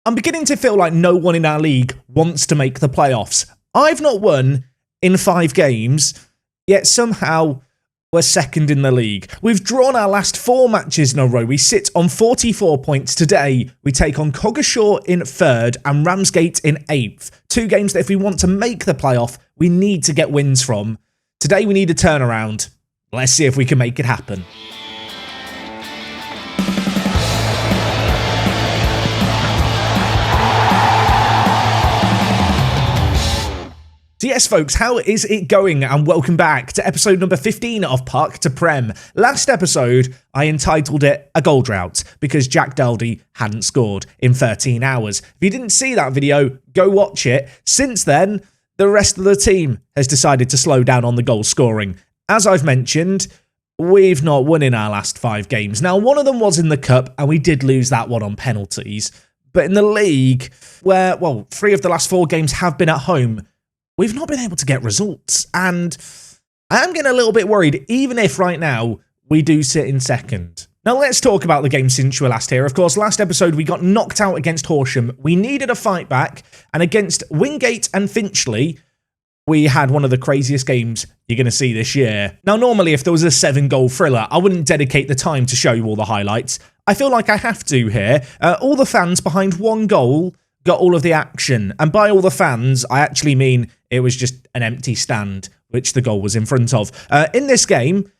I'm beginning to feel like no one in our league wants to make the playoffs. I've not won in 5 games, yet somehow we're second in the league. We've drawn our last 4 matches in a row. We sit on 44 points today. We take on Coggleshall in 3rd and Ramsgate in 8th. 2 games that if we want to make the playoff, we need to get wins from. Today we need a turnaround. Let's see if we can make it happen. So yes, folks, how is it going? And welcome back to episode number 15 of Park to Prem. Last episode, I entitled it A Goal Drought because Jack Daldry hadn't scored in 13 hours. If you didn't see that video, go watch it. Since then, the rest of the team has decided to slow down on the goal scoring. As I've mentioned, we've not won in our last 5 games. Now, one of them was in the Cup, and we did lose that one on penalties. But in the league, where, 3 of the last 4 games have been at home, we've not been able to get results, and I am getting a little bit worried, even if right now we do sit in second. Now let's talk about the game since you were last here. Of course, last episode we got knocked out against Horsham. We needed a fight back, and against Wingate and Finchley, we had one of the craziest games you're going to see this year. Now normally if there was a 7-goal thriller, I wouldn't dedicate the time to show you all the highlights. I feel like I have to here. All the fans behind one goal got all of the action, and by all the fans, I actually mean it was just an empty stand, which the goal was in front of. In this game,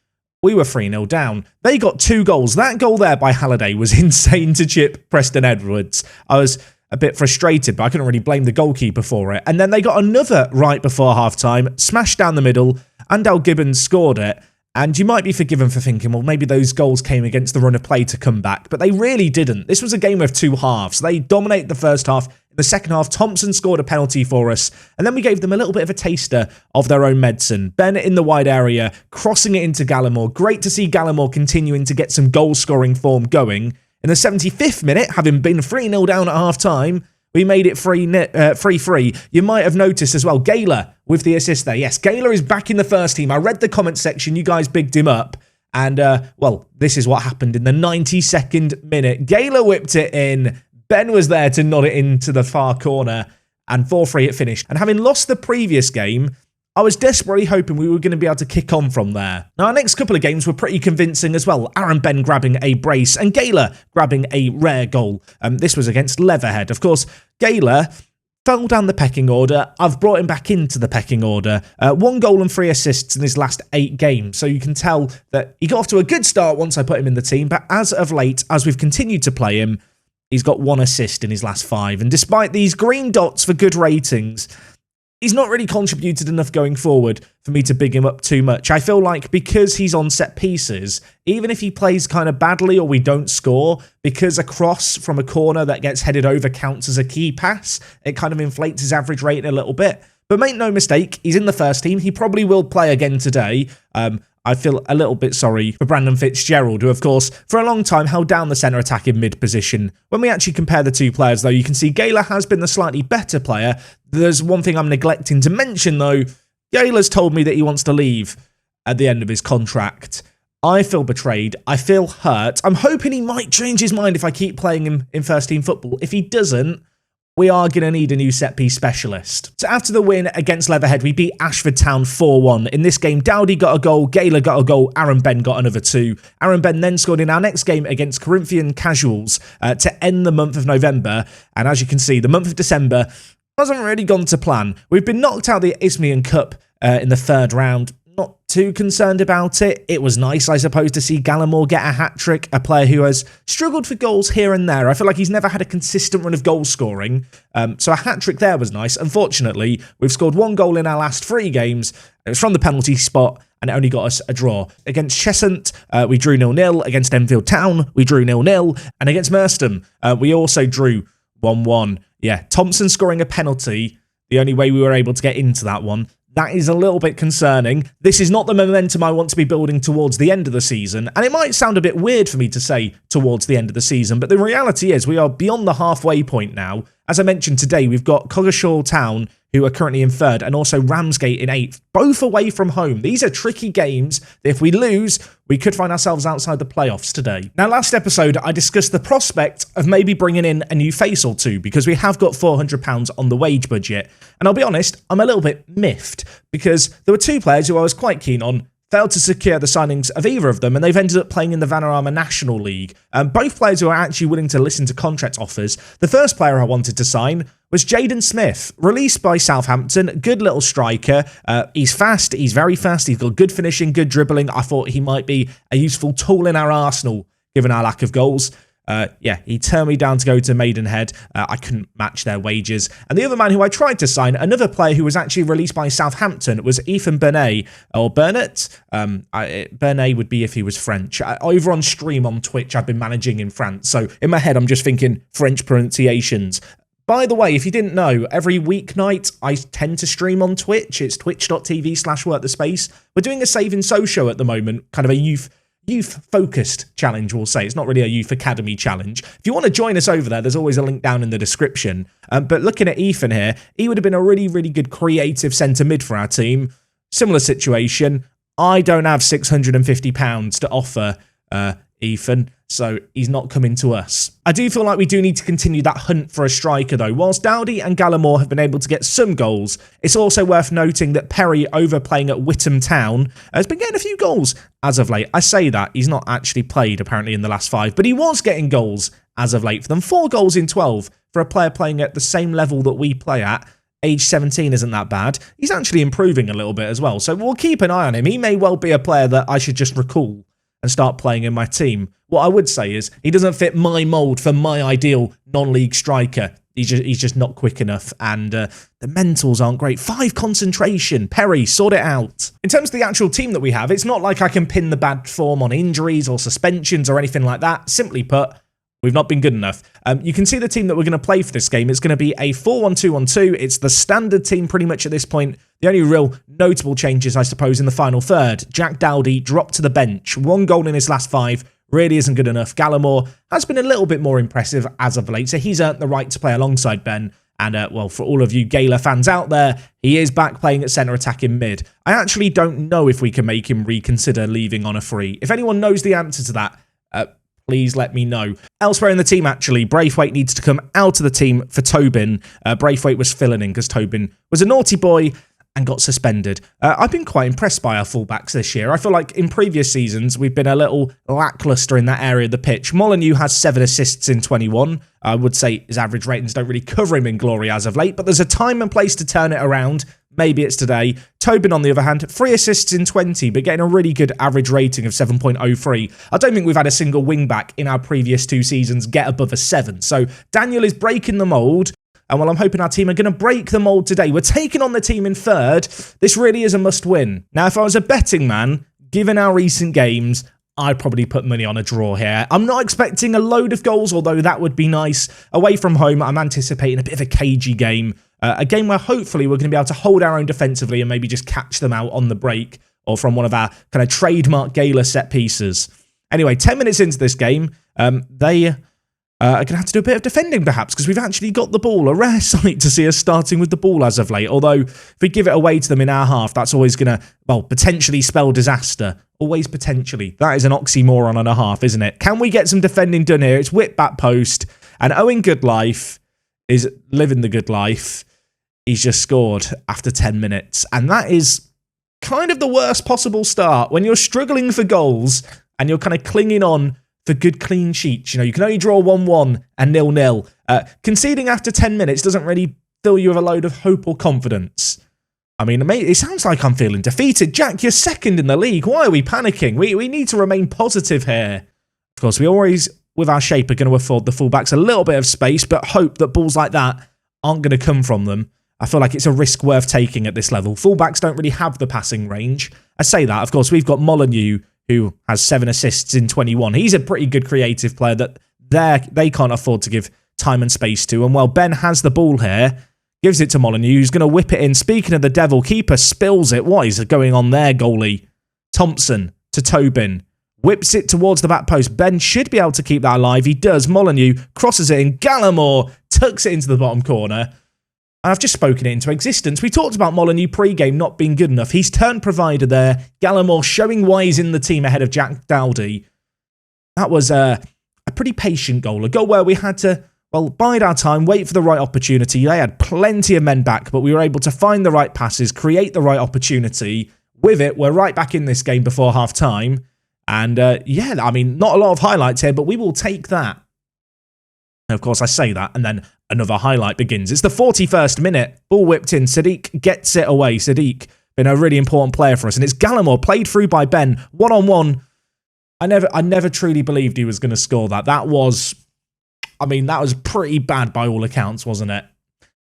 we were 3-0 down. They got 2 goals. That goal there by Halliday was insane to chip Preston Edwards. I was a bit frustrated, but I couldn't really blame the goalkeeper for it. And then they got another right before half-time, smashed down the middle, and Al Gibbons scored it. And you might be forgiven for thinking, well, maybe those goals came against the run of play to come back, but they really didn't. This was a game of 2 halves. They dominated the first half. In the second half, Thompson scored a penalty for us, and then we gave them a little bit of a taster of their own medicine. Bennett in the wide area, crossing it into Gallimore. Great to see Gallimore continuing to get some goal-scoring form going. In the 75th minute, having been 3-0 down at half-time, we made it 3-3. You might have noticed as well, GAYLER with the assist there. Yes, GAYLER is back in the first team. I read the comment section. You guys bigged him up. And, this is what happened in the 92nd minute. GAYLER whipped it in. Ben was there to nod it into the far corner. And 4-3 it finished. And having lost the previous game, I was desperately hoping we were going to be able to kick on from there. Now, our next couple of games were pretty convincing as well. Aaron Ben grabbing a brace and GAYLER grabbing a rare goal. This was against Leatherhead. Of course, GAYLER fell down the pecking order. I've brought him back into the pecking order. 1 goal and 3 assists in his last 8 games. So you can tell that he got off to a good start once I put him in the team. But as of late, as we've continued to play him, he's got 1 assist in his last 5. And despite these green dots for good ratings, he's not really contributed enough going forward for me to big him up too much. I feel like because he's on set pieces, even if he plays kind of badly or we don't score, because a cross from a corner that gets headed over counts as a key pass, it kind of inflates his average rating a little bit. But make no mistake, he's in the first team. He probably will play again today. I feel a little bit sorry for Brandon Fitzgerald, who, of course, for a long time held down the centre attack in mid-position. When we actually compare the 2 players, though, you can see GAYLER has been the slightly better player. There's one thing I'm neglecting to mention, though. GAYLER's told me that he wants to leave at the end of his contract. I feel betrayed. I feel hurt. I'm hoping he might change his mind if I keep playing him in first-team football. If he doesn't, we are going to need a new set-piece specialist. So after the win against Leatherhead, we beat Ashford Town 4-1. In this game, Dowdy got a goal, GAYLER got a goal, Aaron Ben got another 2. Aaron Ben then scored in our next game against Corinthian Casuals to end the month of November. And as you can see, the month of December hasn't really gone to plan. We've been knocked out of the Isthmian Cup in the 3rd round. Not too concerned about it. It was nice, I suppose, to see Gallimore get a hat-trick, a player who has struggled for goals here and there. I feel like he's never had a consistent run of goal scoring, so a hat-trick there was nice. Unfortunately, we've scored 1 goal in our last 3 games. It was from the penalty spot, and it only got us a draw. Against Cheshunt, we drew 0-0. Against Enfield Town, we drew 0-0. And against Merstham, we also drew 1-1. Yeah, Thompson scoring a penalty, the only way we were able to get into that one. That is a little bit concerning. This is not the momentum I want to be building towards the end of the season, and it might sound a bit weird for me to say towards the end of the season, but the reality is we are beyond the halfway point now. As I mentioned today, we've got Coggleshall Town who are currently in 3rd, and also Ramsgate in 8th, both away from home. These are tricky games. If we lose, we could find ourselves outside the playoffs today. Now, last episode, I discussed the prospect of maybe bringing in a new face or two, because we have got £400 on the wage budget. And I'll be honest, I'm a little bit miffed, because there were 2 players who I was quite keen on, failed to secure the signings of either of them, and they've ended up playing in the Vanarama National League. Both players who are actually willing to listen to contract offers. The first player I wanted to sign was Jaden Smith, released by Southampton. Good little striker. He's fast. He's very fast. He's got good finishing, good dribbling. I thought he might be a useful tool in our arsenal, given our lack of goals. He turned me down to go to Maidenhead. I couldn't match their wages. And the other man who I tried to sign, another player who was actually released by Southampton, was Ethan Bernet, or Bernat. Bernet would be if he was French. Over on stream on Twitch, I've been managing in France. So in my head, I'm just thinking French pronunciations. By the way, if you didn't know, every weeknight I tend to stream on Twitch. It's twitch.tv/WorkTheSpace. We're doing a Saving Socio at the moment, kind of a youth-focused challenge, we'll say. It's not really a youth academy challenge. If you want to join us over there, there's always a link down in the description. But looking at Ethan here, he would have been a really, really good creative centre mid for our team. Similar situation. I don't have £650 to offer Ethan, so he's not coming to us. I do feel like we do need to continue that hunt for a striker though. Whilst Dowdy and Gallimore have been able to get some goals, it's also worth noting that Perry, overplaying at Whittam Town, has been getting a few goals as of late. I say that, he's not actually played apparently in the last 5, but he was getting goals as of late for them. 4 goals in 12 for a player playing at the same level that we play at. Age 17 isn't that bad. He's actually improving a little bit as well, so we'll keep an eye on him. He may well be a player that I should just recall and start playing in my team. What I would say is he doesn't fit my mould for my ideal non-league striker. He's just not quick enough, and the mentals aren't great. 5 concentration. Perry, sort it out. In terms of the actual team that we have, it's not like I can pin the bad form on injuries or suspensions or anything like that. Simply put, we've not been good enough. You can see the team that we're going to play for this game. It's going to be a 4-1-2-1-2. It's the standard team pretty much at this point. The only real notable changes, I suppose, in the final third. Jack Dowdy dropped to the bench. 1 goal in his last 5. Really isn't good enough. Gallimore has been a little bit more impressive as of late, so he's earned the right to play alongside Ben. And, well, for all of you GAYLER fans out there, he is back playing at centre attack in mid. I actually don't know if we can make him reconsider leaving on a free. If anyone knows the answer to that, please let me know. Elsewhere in the team, actually, Braithwaite needs to come out of the team for Tobin. Braithwaite was filling in because Tobin was a naughty boy and got suspended. I've been quite impressed by our fullbacks this year. I feel like in previous seasons, we've been a little lacklustre in that area of the pitch. Molyneux has 7 assists in 21. I would say his average ratings don't really cover him in glory as of late, but there's a time and place to turn it around. Maybe it's today. Tobin, on the other hand, 3 assists in 20, but getting a really good average rating of 7.03. I don't think we've had a single wing-back in our previous 2 seasons get above a 7. So Daniel is breaking the mould. And while I'm hoping our team are going to break the mould today, we're taking on the team in 3rd. This really is a must-win. Now, if I was a betting man, given our recent games, I'd probably put money on a draw here. I'm not expecting a load of goals, although that would be nice. Away from home, I'm anticipating a bit of a cagey game. A game where hopefully we're going to be able to hold our own defensively and maybe just catch them out on the break or from one of our kind of trademark GAYLER set pieces. Anyway, 10 minutes into this game, they are going to have to do a bit of defending perhaps because we've actually got the ball. A rare sight to see us starting with the ball as of late. Although if we give it away to them in our half, that's always going to, well, potentially spell disaster. Always potentially. That is an oxymoron and a half, isn't it? Can we get some defending done here? It's whip back post. And Owen Goodlife is living the good life. He's just scored after 10 minutes. And that is kind of the worst possible start. When you're struggling for goals and you're kind of clinging on for good clean sheets. You know, you can only draw 1-1 and 0-0. Conceding after 10 minutes doesn't really fill you with a load of hope or confidence. I mean, it sounds like I'm feeling defeated. Jack, you're 2nd in the league. Why are we panicking? We need to remain positive here. Of course, we always, with our shape, are going to afford the fullbacks a little bit of space, but hope that balls like that aren't going to come from them. I feel like it's a risk worth taking at this level. Fullbacks don't really have the passing range. I say that, of course, we've got Molyneux, who has 7 assists in 21. He's a pretty good creative player that they can't afford to give time and space to. And while Ben has the ball here, gives it to Molyneux, who's going to whip it in. Speaking of the devil, keeper spills it. What is going on there, goalie? Thompson to Tobin. Whips it towards the back post. Ben should be able to keep that alive. He does. Molyneux crosses it in. Gallimore tucks it into the bottom corner. And I've just spoken it into existence. We talked about Molineux pre-game not being good enough. He's turned provider there. GAYLER showing why he's in the team ahead of Jack Dowdy. That was a pretty patient goal. A goal where we had to, well, bide our time, wait for the right opportunity. They had plenty of men back, but we were able to find the right passes, create the right opportunity. With it, we're right back in this game before half-time. And yeah, I mean, not a lot of highlights here, but we will take that. And of course, I say that, and then another highlight begins. It's the 41st minute. Ball whipped in. Sadiq gets it away. Sadiq, been a really important player for us. And it's GAYLER played through by Ben. One-on-one. I never truly believed he was going to score that. That was, I mean, that was pretty bad by all accounts, wasn't it?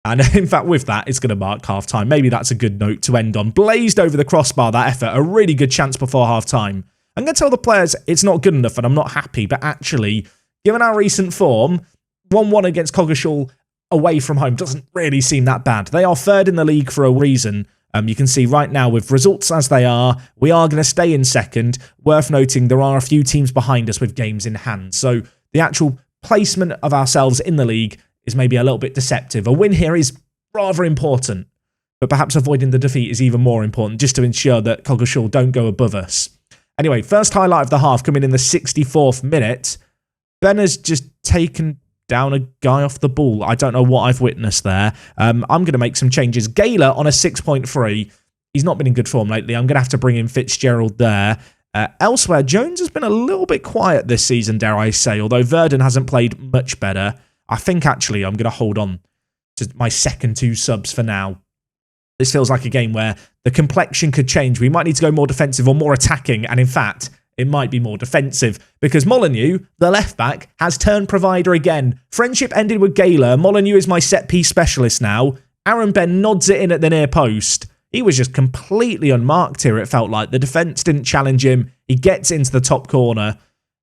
And in fact, with that, it's going to mark half-time. Maybe that's a good note to end on. Blazed over the crossbar, that effort. A really good chance before half-time. I'm going to tell the players it's not good enough and I'm not happy, but actually, given our recent form, 1-1 against Coggleshall away from home doesn't really seem that bad. They are third in the league for a reason. You can see right now with results as they are, we are going to stay in second. Worth noting, there are a few teams behind us with games in hand. So the actual placement of ourselves in the league is maybe a little bit deceptive. A win here is rather important, but perhaps avoiding the defeat is even more important just to ensure that Coggleshall don't go above us. Anyway, first highlight of the half coming in the 64th minute. Ben has just taken down a guy off the ball. I don't know what I've witnessed there. I'm going to make some changes. GAYLER on a 6.3. He's not been in good form lately. I'm going to have to bring in Fitzgerald there. Elsewhere, Jones has been a little bit quiet this season, dare I say, although Verdon hasn't played much better. I think actually I'm going to hold on to my second two subs for now. This feels like a game where the complexion could change. We might need to go more defensive or more attacking, and in fact, it might be more defensive because Molineux, the left back, has turned provider again. Friendship ended with GAYLER. Molineux is my set-piece specialist now. Aaron Ben nods it in at the near post. He was just completely unmarked here, it felt like. The defence didn't challenge him. He gets into the top corner.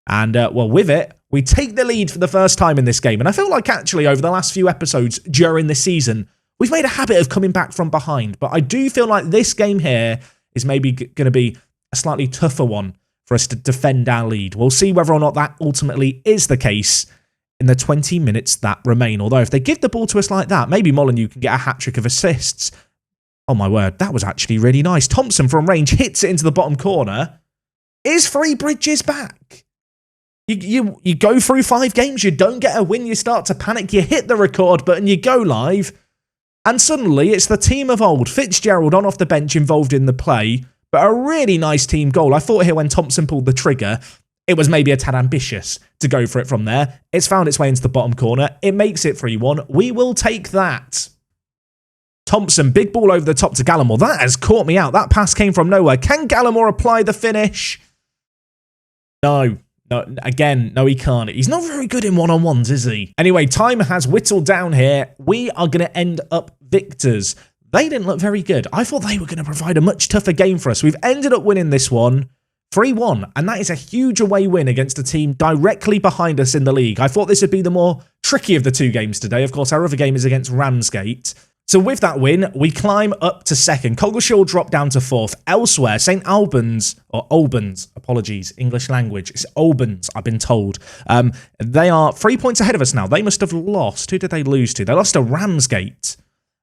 And, well, with it, we take the lead for the first time in this game. And I feel like, actually, over the last few episodes during this season, we've made a habit of coming back from behind. But I do feel like this game here is maybe going to be a slightly tougher one for us to defend our lead. We'll see whether or not that ultimately is the case in the 20 minutes that remain. Although if they give the ball to us like that, maybe Molineux can get a hat-trick of assists. Oh my word, that was actually really nice. Thompson from range hits it into the bottom corner. Is Three Bridges back? You go through 5 games, you don't get a win, you start to panic, you hit the record button, you go live, and suddenly it's the team of old. Fitzgerald on off the bench involved in the play. But a really nice team goal. I thought here when Thompson pulled the trigger, it was maybe a tad ambitious to go for it from there. It's found its way into the bottom corner. It makes it 3-1. We will take that. Thompson, big ball over the top to GAYLER. That has caught me out. That pass came from nowhere. Can GAYLER apply the finish? No. No, again, no, he can't. He's not very good in one-on-ones, is he? Anyway, time has whittled down here. We are going to end up victors. They didn't look very good. I thought they were going to provide a much tougher game for us. We've ended up winning this one 3-1, and that is a huge away win against a team directly behind us in the league. I thought this would be the more tricky of the two games today. Of course, our other game is against Ramsgate. So with that win, we climb up to second. Coggleshall drop down to fourth. Elsewhere, St Albans, or Albans, apologies, English language. It's Albans, I've been told. They are 3 points ahead of us now. They must have lost. Who did they lose to? They lost to Ramsgate.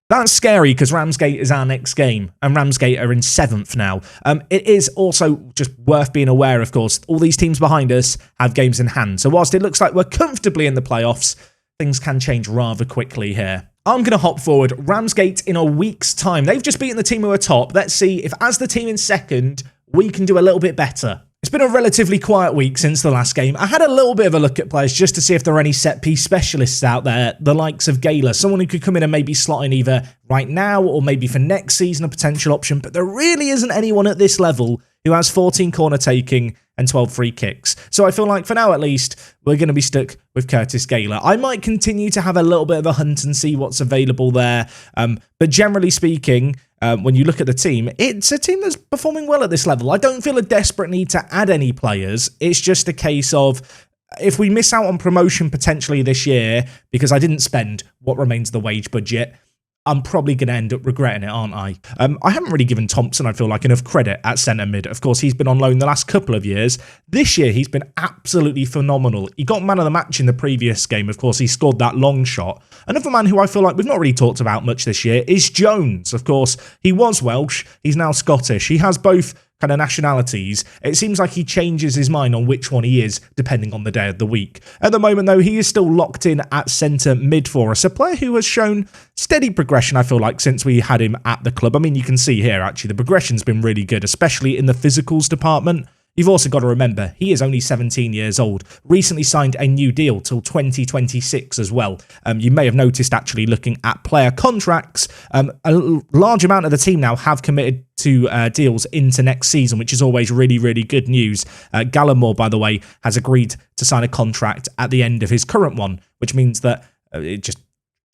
That's scary because Ramsgate is our next game, and Ramsgate are in 7th now. It is also just worth being aware, of course, all these teams behind us have games in hand. So whilst it looks like we're comfortably in the playoffs, things can change rather quickly here. I'm going to hop forward. Ramsgate in a week's time. They've just beaten the team who are top. Let's see if, as the team in second, we can do a little bit better. It's been a relatively quiet week since the last game. I had a little bit of a look at players just to see if there are any set-piece specialists out there, the likes of GAYLER, someone who could come in and maybe slot in either right now or maybe for next season, a potential option, but there really isn't anyone at this level who has 14 corner taking and 12 free kicks. So I feel like for now at least, we're going to be stuck with Curtis GAYLER. I might continue to have a little bit of a hunt and see what's available there, but generally speaking, when you look at the team, it's a team that's performing well at this level. I don't feel a desperate need to add any players. It's just a case of if we miss out on promotion potentially this year, because I didn't spend what remains of the wage budget, I'm probably going to end up regretting it, aren't I? I haven't really given Thompson, I feel like, enough credit at centre mid. Of course, he's been on loan the last couple of years. This year, he's been absolutely phenomenal. He got man of the match in the previous game. Of course, he scored that long shot. Another man who I feel like we've not really talked about much this year is Jones. Of course, he was Welsh. He's now Scottish. He has both kind of nationalities. It seems like he changes his mind on which one he is, depending on the day of the week. At the moment, though, he is still locked in at centre mid for us. A player who has shown steady progression, I feel like, since we had him at the club. I mean, you can see here, actually, the progression's been really good, especially in the physicals department. You've also got to remember, he is only 17 years old, recently signed a new deal till 2026 as well. You may have noticed, actually, looking at player contracts, a large amount of the team now have committed to deals into next season, which is always really, really good news. GAYLER, by the way, has agreed to sign a contract at the end of his current one, which means that it just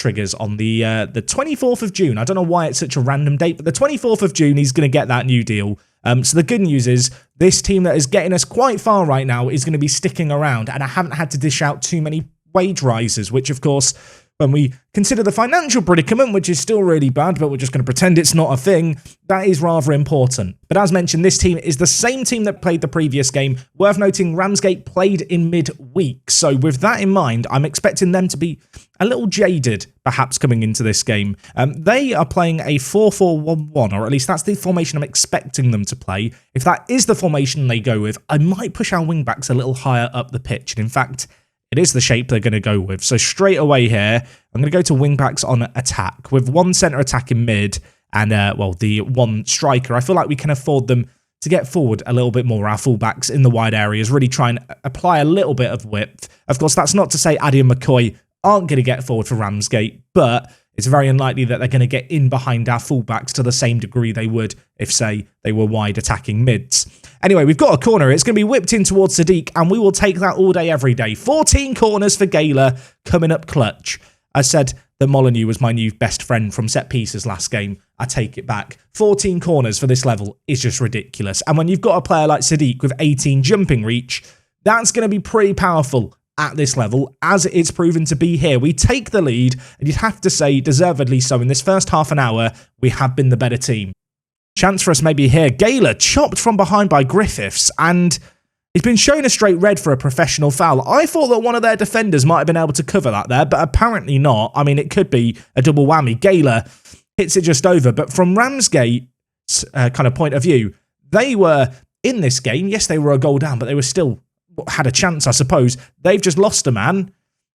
triggers on the 24th of June. I don't know why it's such a random date, but the 24th of June, he's going to get that new deal. So the good news is this team that is getting us quite far right now is going to be sticking around, and I haven't had to dish out too many wage rises, which of course, when we consider the financial predicament, which is still really bad, but we're just going to pretend it's not a thing, that is rather important. But as mentioned, this team is the same team that played the previous game. Worth noting, Ramsgate played in midweek. So with that in mind, I'm expecting them to be a little jaded, perhaps, coming into this game. They are playing a 4-4-1-1, or at least that's the formation I'm expecting them to play. If that is the formation they go with, I might push our wing-backs a little higher up the pitch. And in fact, it is the shape they're going to go with. So straight away here, I'm going to go to wing-backs on attack with one centre attack in mid and, well, the one striker. I feel like we can afford them to get forward a little bit more. Our fullbacks in the wide areas really try and apply a little bit of width. Of course, that's not to say Addy and McCoy aren't going to get forward for Ramsgate, but it's very unlikely that they're going to get in behind our fullbacks to the same degree they would if, say, they were wide attacking mids. Anyway, we've got a corner. It's going to be whipped in towards Sadiq, and we will take that all day, every day. 14 corners for GAYLER coming up clutch. I said that Molyneux was my new best friend from set pieces last game. I take it back. 14 corners for this level is just ridiculous. And when you've got a player like Sadiq with 18 jumping reach, that's going to be pretty powerful at this level, as it's proven to be here. We take the lead, and you'd have to say deservedly so. In this first half an hour, we have been the better team. Chance for us maybe here. GAYLER chopped from behind by Griffiths, and he's been shown a straight red for a professional foul. I thought that one of their defenders might have been able to cover that there, but apparently not. I mean, it could be a double whammy. GAYLER hits it just over, but from Ramsgate's kind of point of view, they were in this game. Yes, they were a goal down, but they were still had a chance, I suppose. They've just lost a man.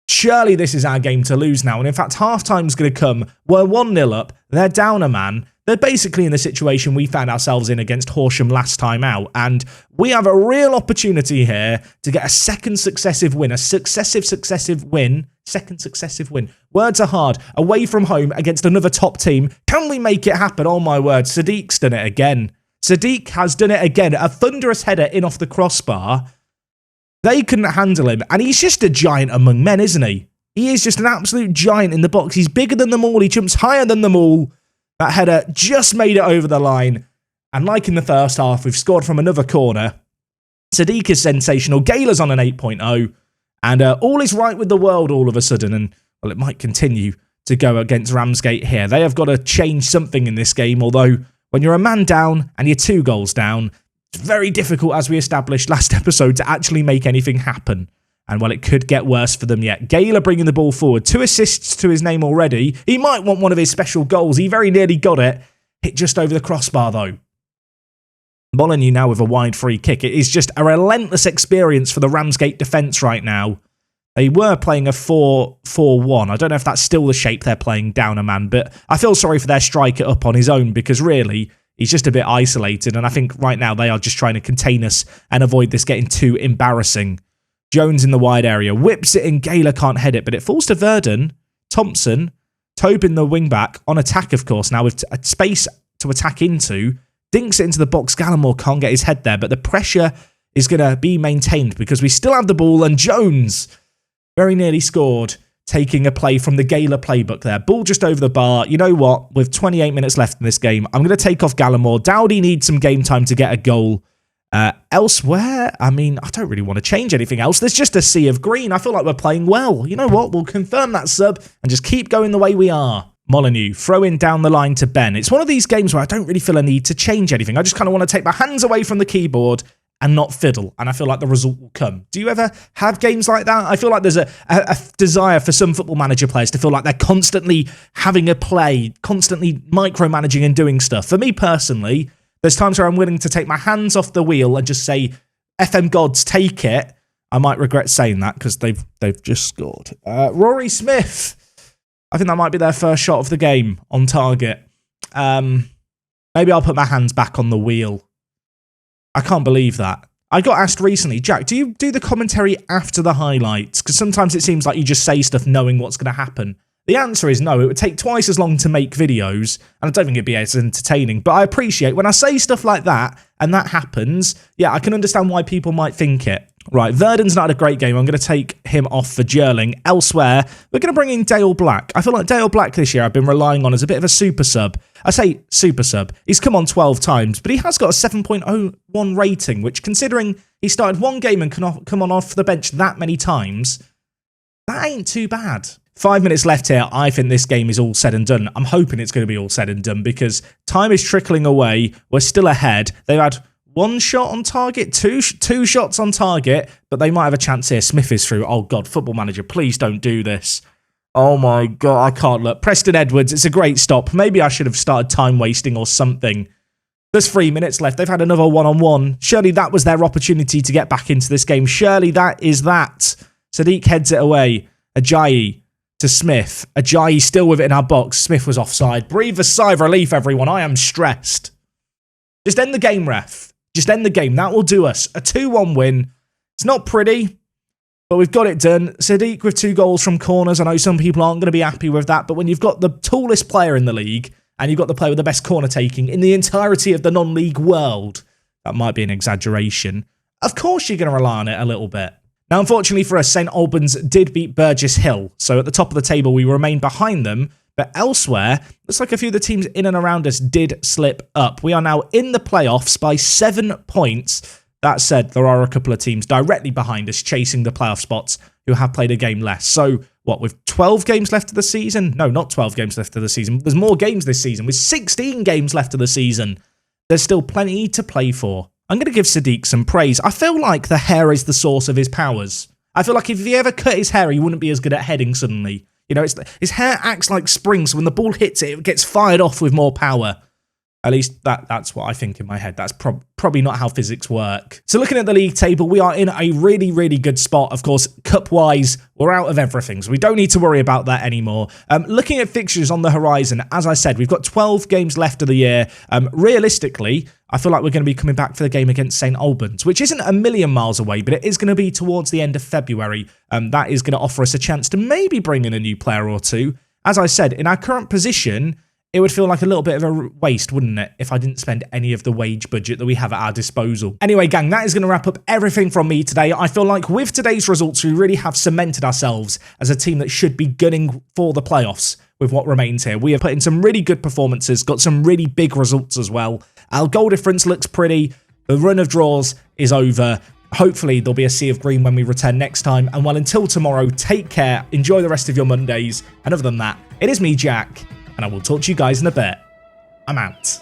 Surely this is our game to lose now. And in fact, half-time's going to come. We're 1-0 up. They're down a man. They're basically in the situation we found ourselves in against Horsham last time out. And we have a real opportunity here to get a second successive win. A successive win. Second successive win. Words are hard. Away from home against another top team. Can we make it happen? Oh my word. Sadiq's done it again. Sadiq has done it again. A thunderous header in off the crossbar. They couldn't handle him, and he's just a giant among men, isn't he? He is just an absolute giant in the box. He's bigger than them all. He jumps higher than them all. That header just made it over the line. And like in the first half, we've scored from another corner. Sadiq is sensational. GAYLER's on an 8.0. And all is right with the world all of a sudden. And, well, it might continue to go against Ramsgate here. They have got to change something in this game, although when you're a man down and you're 2 goals down, it's very difficult, as we established last episode, to actually make anything happen. And, well, it could get worse for them yet. GAYLER bringing the ball forward. 2 assists to his name already. He might want one of his special goals. He very nearly got it. Hit just over the crossbar, though. Molyneux now with a wide free kick. It is just a relentless experience for the Ramsgate defence right now. They were playing a 4-4-1. I don't know if that's still the shape they're playing down a man, but I feel sorry for their striker up on his own, because really, he's just a bit isolated, and I think right now they are just trying to contain us and avoid this getting too embarrassing. Jones in the wide area, whips it in. GAYLER can't head it, but it falls to Verdon. Thompson, Tobin the wing-back, on attack, of course, now with a space to attack into. Dinks it into the box. GAYLER can't get his head there, but the pressure is going to be maintained because we still have the ball, and Jones very nearly scored, taking a play from the GAYLER playbook there. Ball just over the bar. You know what? With 28 minutes left in this game, I'm going to take off GAYLER. Dowdy needs some game time to get a goal. Elsewhere, I mean, I don't really want to change anything else. There's just a sea of green. I feel like we're playing well. You know what? We'll confirm that sub and just keep going the way we are. Molyneux, throw in down the line to Ben. It's one of these games where I don't really feel a need to change anything. I just kind of want to take my hands away from the keyboard and not fiddle, and I feel like the result will come. Do you ever have games like that? I feel like there's a desire for some Football Manager players to feel like they're constantly having a play, constantly micromanaging and doing stuff. For me personally, there's times where I'm willing to take my hands off the wheel and just say, FM gods, take it. I might regret saying that because they've just scored. Rory Smith. I think that might be their first shot of the game on target. Maybe I'll put my hands back on the wheel. I can't believe that. I got asked recently, Jack, do you do the commentary after the highlights? Because sometimes it seems like you just say stuff knowing what's going to happen. The answer is no. It would take twice as long to make videos, and I don't think it'd be as entertaining. But I appreciate when I say stuff like that, and that happens, yeah, I can understand why people might think it. Right, Verdon's not had a great game. I'm going to take him off for Jerling. Elsewhere, we're going to bring in Dale Black. I feel like Dale Black this year I've been relying on as a bit of a super sub. I say super sub. He's come on 12 times, but he has got a 7.01 rating, which considering he started one game and come on off the bench that many times, that ain't too bad. 5 minutes left here. I think this game is all said and done. I'm hoping it's going to be all said and done because time is trickling away. We're still ahead. They've had one shot on target, two shots on target, but they might have a chance here. Smith is through. Oh, God, Football Manager, please don't do this. Oh, my God, I can't look. Preston Edwards, it's a great stop. Maybe I should have started time wasting or something. There's 3 minutes left. They've had another one-on-one. Surely that was their opportunity to get back into this game. Surely that is that. Sadiq heads it away. Ajayi to Smith. Ajayi still with it in our box. Smith was offside. Breathe a sigh of relief, everyone. I am stressed. Just end the game, ref. Just end the game. That will do us. A 2-1 win. It's not pretty, but we've got it done. Sadiq with 2 goals from corners. I know some people aren't going to be happy with that, but when you've got the tallest player in the league and you've got the player with the best corner taking in the entirety of the non-league world, that might be an exaggeration. Of course you're going to rely on it a little bit. Now, unfortunately for us, St Albans did beat Burgess Hill, so at the top of the table we remain behind them, but elsewhere, looks like a few of the teams in and around us did slip up. We are now in the playoffs by 7 points. That said, there are a couple of teams directly behind us chasing the playoff spots who have played a game less. So, what, with 12 games left of the season? No, not 12 games left of the season. There's more games this season. With 16 games left of the season, there's still plenty to play for. I'm going to give Sadiq some praise. I feel like the hair is the source of his powers. I feel like if he ever cut his hair, he wouldn't be as good at heading suddenly. You know, his hair acts like springs, so when the ball hits it, it gets fired off with more power. At least that's what I think in my head. That's probably not how physics work. So looking at the league table, we are in a really, really good spot. Of course, cup-wise, we're out of everything, so we don't need to worry about that anymore. Looking at fixtures on the horizon, as I said, we've got 12 games left of the year. Realistically, I feel like we're going to be coming back for the game against St Albans, which isn't a million miles away, but it is going to be towards the end of February. That is going to offer us a chance to maybe bring in a new player or two. As I said, in our current position, it would feel like a little bit of a waste, wouldn't it, if I didn't spend any of the wage budget that we have at our disposal. Anyway, gang, that is going to wrap up everything from me today. I feel like with today's results, we really have cemented ourselves as a team that should be gunning for the playoffs with what remains here. We have put in some really good performances, got some really big results as well. Our goal difference looks pretty. The run of draws is over. Hopefully, there'll be a sea of green when we return next time. And well, until tomorrow, take care. Enjoy the rest of your Mondays. And other than that, it is me, Jack, and I will talk to you guys in a bit. I'm out.